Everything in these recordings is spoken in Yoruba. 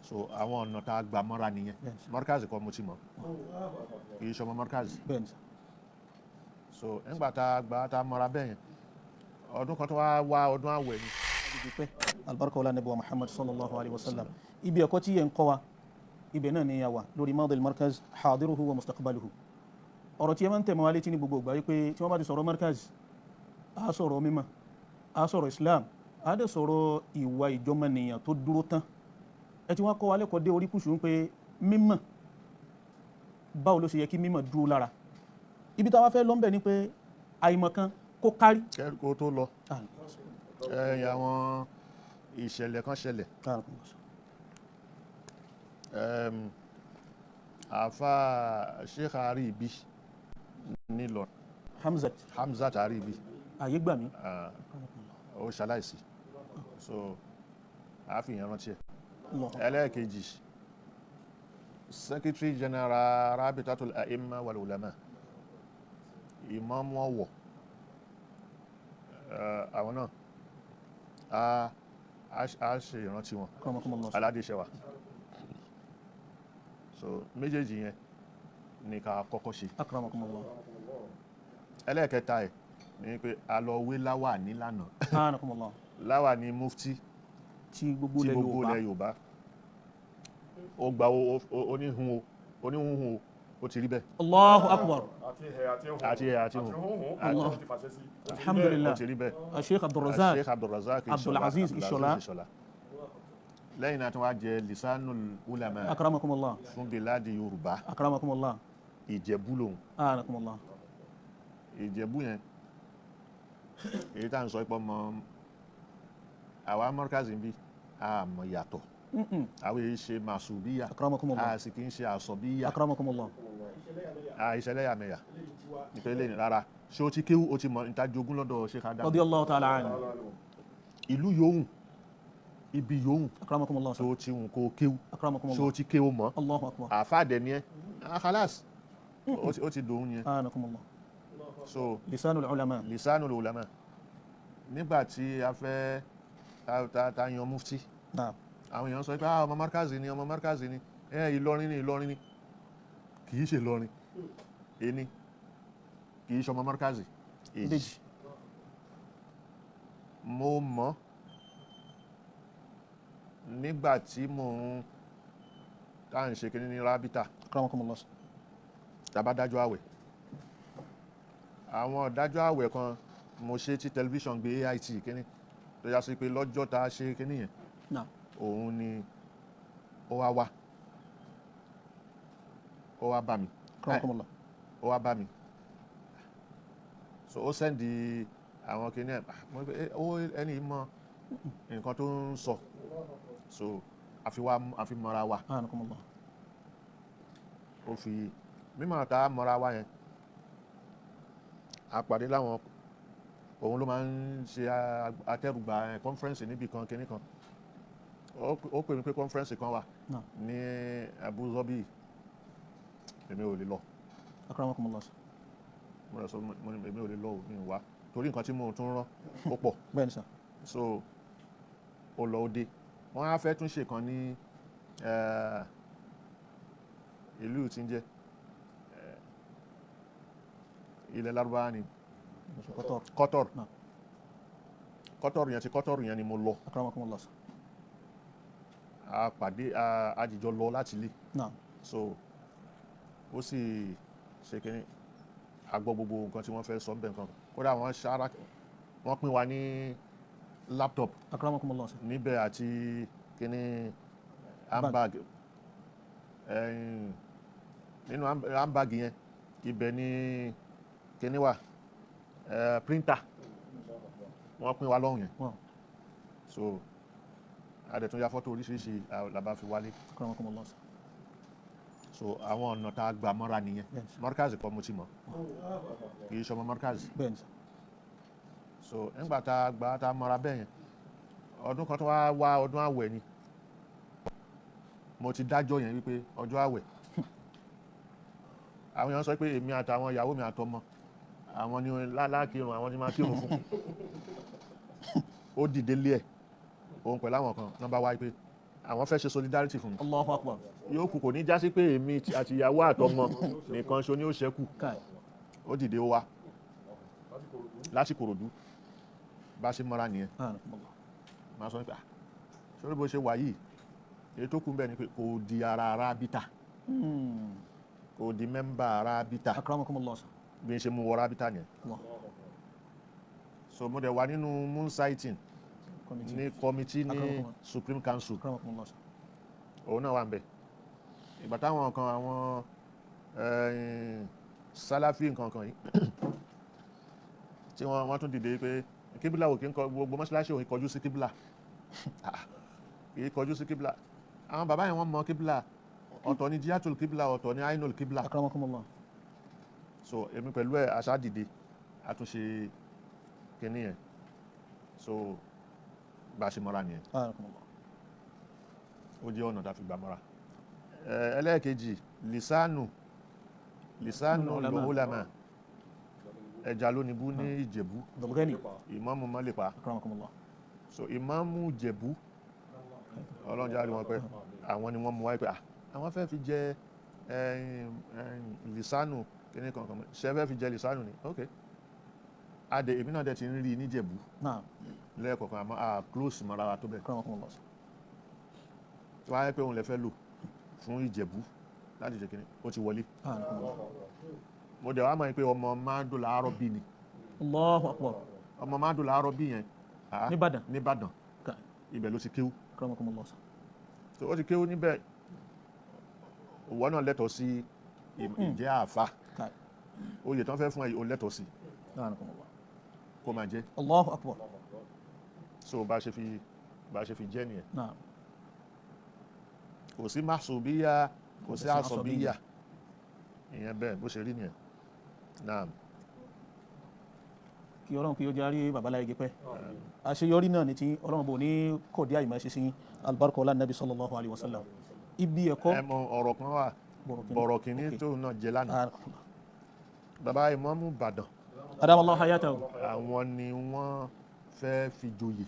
so àwọn ọ̀nà tá a gbà mọ́ra nìyẹn Markaz kọ́ mo ti mọ̀ kì í ṣọmọ Markaz so nígbà tá a mọ́ra bẹ́ẹ̀ yẹn ọdún kan tó wá ọdún àwẹ̀ ni. albarka wala nabi wa Muhammad sallallahu alaihi wasallam ibi ẹ̀kọ́ tí yẹn kọ́ wa ibẹ̀ náà ni yàwá lórí madil Markaz hadiruhu wa mustaqbaluhu ọ̀rọ̀ tí yẹn máa ń tẹ̀mọ́ wálé tí ní gbogbo ìgbà wípé tí wọ́n bá ti sọ̀rọ̀ Markaz a sọ̀rọ̀ mímọ́ a sọ̀rọ̀ Islam a dẹ̀ sọ̀rọ̀ ìwà ìjọmọnìyàn tó dúró tán ẹ ti wá kọ́ wa lẹ́kọ̀ọ́ dé orí kùsùn pé mímọ́ báwo ló ṣe yẹ kí mímọ́ dúró lára ibi táwa fẹ́ lọ́nbẹ̀ ni pé àìmọ̀kan kó kárí. kó tó lọ àwọn ìṣẹ̀lẹ̀ kan ṣẹlẹ̀ àfa Sheikh Aribi nílọrin Hamzat Aribi àyè gbà mí ó ṣaláìsí so àfihàn rántí ẹ̀ ẹlẹ́ẹ̀kejì Secretary General Rabitatul A'imma wal Ulama Imam ọ̀wọ̀ àwọn náà a ṣe ìrántí wọn aládéṣẹwà so méjèèjì yẹn ní ká kọ́kọ́ ṣe ẹlẹ́ẹ̀kẹta ẹ̀ ní pé a lọ wé láwà nílànà láwà ní mufti tí gbogbo ilẹ̀ Yorùbá ó gba oníhun ó ti rí bẹ́ẹ̀. Allahu akbar. àti hun alhamdulillah ó ti rí bẹ́ẹ̀. Sheikh Abdulrazak Abdulaziz Ishola lẹ́yìn náà tí wọ́n á jẹ lisanul ulama akramakumullah fún biladi Yorùbá akramakumullah Ìjẹ̀bú lòun akramakumullah Ìjẹ̀bú yẹn èyí tá à ń sọ ipò mọ àwa Markaz bí a mọ̀ yàtọ̀ àwọn èyí ṣe màṣùbíyà a sì kì í ṣe àṣọbíyà ìṣẹ̀lẹ̀ yàmẹ̀yà ìpele rárá ṣé o ti kéwú o ti mọ̀ níta jogún lọ́dọ̀ Sheikh Adam radiyallahu ta'ala anhu ìlú yòówù ibi yòówù ṣé o ti hùn kó kéwú ṣé o ti kéwú mọ́ àfáàdẹ̀ ni ẹ khalas ó ti dòun yẹn so lisanul ulama nígbà tí a fẹ́ ta yan mufti àwọn èèyàn sọ pé ọmọ Markaz ni Ìlọrin ni kìí ṣe Ìlọrin ẹni kìí ṣe ọmọ Markaz èjì mo mọ̀ nígbà tí mò ń tá ń ṣe kíní ní rábítà tàbá dájọ́ àwẹ̀ àwọn dájọ́ àwẹ̀ kan mo ṣe tí tẹlifíṣàn gbé AIT kíní tó yá sí pé lọ́jọ́ tá a ṣe kíní yẹn òun ni ó wá bá mi so ó sẹ́ndì àwọn kíní ẹ̀ mo ní pé ẹni mọ̀ nǹkan tó ń sọ so àfi mọ́ra wa ó fi mímọ̀ tá a mọ́ra wa yẹn àpàdé láwọn òun ló máa ń ṣe atẹ́rùgbà conference níbi kan kíní kan ó pè mí pé conference kan wà ní Abu Dhabi èmi ò lè lọ mo rẹ̀ sọ èmi ò lè lọ mi wá torí nǹkan tí mo tún rán ó pọ̀ so ó lọ ó dé wọ́n á fẹ́ tún ṣe kan ní ìlú tí ń jẹ́ ilẹ̀ Lárúbáwá ni Kọ́tọ̀rù yẹn ni mo lọ a pàdé àjìjọ lọ láti ilé so ó sì ṣe kínní agbọ́ gbogbo nǹkan tí wọ́n fẹ́ sọ bẹ́ẹ̀ nǹkan kódà wọ́n pín wa ní laptop níbẹ̀ àti kínní handbag nínú handbag yẹn ibẹ̀ ní kínní wà printer wọ́n pín wa lọ́hùn yẹn so adẹ̀tún ya fọ́tò oríṣiríṣi làbá fi wálé so àwọn ọ̀nà tá a gbà mọ́ra nìyẹn Markaz kọ́ mo ti mọ̀ kì í ṣọmọ Markaz so nígbà tá a mọ́ra bẹ́ẹ̀ yẹn ọdún kan tó wá ọdún àwẹ̀ ni mo ti dájọ́ yẹn wípé ọjọ́ àwẹ̀ àwọn èèyàn sọ pé èmi àtàwọn ìyàwó mi àtọmọ àwọn ni láàkírun àwọn ni máa kírun fún ó dìde lé ẹ̀ òun pẹ̀lú àwọn kan nọ́mbà wáyé pé àwọn fẹ́ ṣe solidarity fún mi. Allahu akbar. yóò kù kò ní jásí pé èmi àti ìyàwó àtọmọ nìkan ṣo ni ó ṣẹ́kù. ó dìde ó wá láti Kòròdú bá ṣe mọ́ra nìyẹn. máa sọ nípa sórí bó ṣe wà yìí èyí tó kù bẹ́ẹ̀ ni pé kò di ara Rábítà kò di mẹ́mbà Rábítà bí n ṣe mú wọ Rábítà nìyẹn. so mo dẹ̀ wà nínú moon sighting ní committee ní Supreme Council òun náà wà ń bẹ̀. ìgbà táwọn kan àwọn Sálàfí nǹkan kan yìí tí wọ́n tún dìde pé kíbílà òkè ń kọ gbogbo mọ́ṣáláṣí òun kọjú sí kíbílà kì í kọjú sí kíbílà àwọn bàbá yẹn wọ́n mọ kíbílà ọ̀tọ̀ ní jihatul kíbílà ọ̀tọ̀ ní ainul kíbílà. Akramakumullah. so èmi pẹ̀lú ẹ̀ aṣá dìde àtúnṣe kínní yẹn so bá a ṣe mọ́ra nìyẹn ó jẹ́ ọ̀nà tá a fi gbà mọ́ra. ẹlẹ́ẹ̀kejì lisanu ulama ẹja ló ní bú ní Ìjẹ̀bú ìmáàmù Mọ́lẹ̀pá. so ìmáàmù Ìjẹ̀bú ọlọ́njà rí wọn pé àwọn ni wọ́n mú wáyé pé àwọn fẹ́ fi jẹ lisanu kíní kankan ṣe fẹ́ fi jẹ lisanu ni ok adé èmi náà dẹ̀ ti ń rí níjẹ̀bú lẹ́ẹ̀kọ̀kan àmọ́ close mọ́ra wa tó bẹ̀. tí wọ́n á yẹ pé òun lè fẹ́ lò fún Ìjẹ̀bú láti jẹ kíní ó ti wọlé. mo dẹ̀ wá mọ̀ pé ọmọ Mádùl Àrọ́bí ni. Allahu akbar. ọmọ Mádùl Àrọ́bí yẹn nìbàdàn ibẹ̀ ló ti kéwú. so ó ti kéwú níbẹ̀ òwò náà lẹ́tọ̀ọ́ sí ìjẹ́ àfà oyè tán fẹ́ fún ẹ o lẹ́tọ̀ọ́ sí kó máa jẹ́. Allahu akbar. so bá a ṣe fi jẹ́ nìyẹn. kò sí mahsubiya kò sí asọ̀bíyà ìyẹn bẹ́ẹ̀ bó ṣe rí nìyẹn. naam. kí ọlọ́run kí ó járí babaláyé gẹ́pẹ́ àṣeyọrí náà ni tí ọlọ́run bò ní kò dí àyè máa ṣe sí albarka ọlá nàbí sallallahu alayhi wa sallam. ibi ẹ̀kọ́ ẹ mọ ọ̀rọ̀ kan wà bọ̀rọ̀ kìíní tó náà jẹ lánàá bàbá ìmáàmù Ìbàdàn adamallahu hayatahu àwọn ni wọ́n fẹ́ fi joyè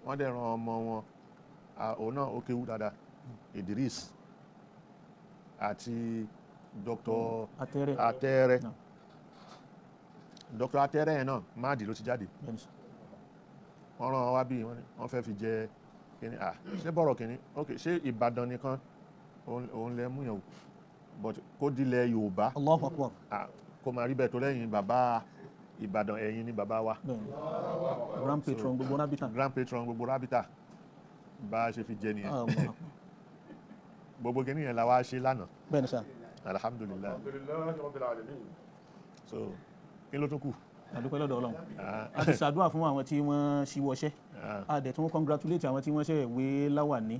wọ́n dẹ̀ ran ọmọ wọn òun náà ó kéwú dáadáa Idris àti Dr. Atẹ́rẹ́ Dr. Atẹ́rẹ́ yẹn náà Máàdì ló ti jáde wọ́n rán wá bí wọ́n fẹ́ fi jẹ kíní ṣé bọ̀rọ̀ kíní ok ṣé Ìbàdàn nìkan òun lẹ mú yàn o but kó dilẹ̀ Yorùbá Allahu akbar kó máa rí bẹ́ẹ̀ tó lẹ́yìn bàbá Ìbàdàn ẹ̀yin ni bàbá wa grand patron gbogbo Rábítà bá a ṣe fi jẹ nìyẹn gbogbo kíní yẹn la wá ṣe lánàá bẹ́ẹ̀ ni sá alhamdulillah so kí ló tún kù. àdúpẹ́ lọ́dọ̀ Ọlọ́run a ti ṣàdúrà fún àwọn tí wọ́n ṣíwọ́ṣẹ́ a dẹ̀ tún congratulate àwọn tí wọ́n ṣe ìwé láwàní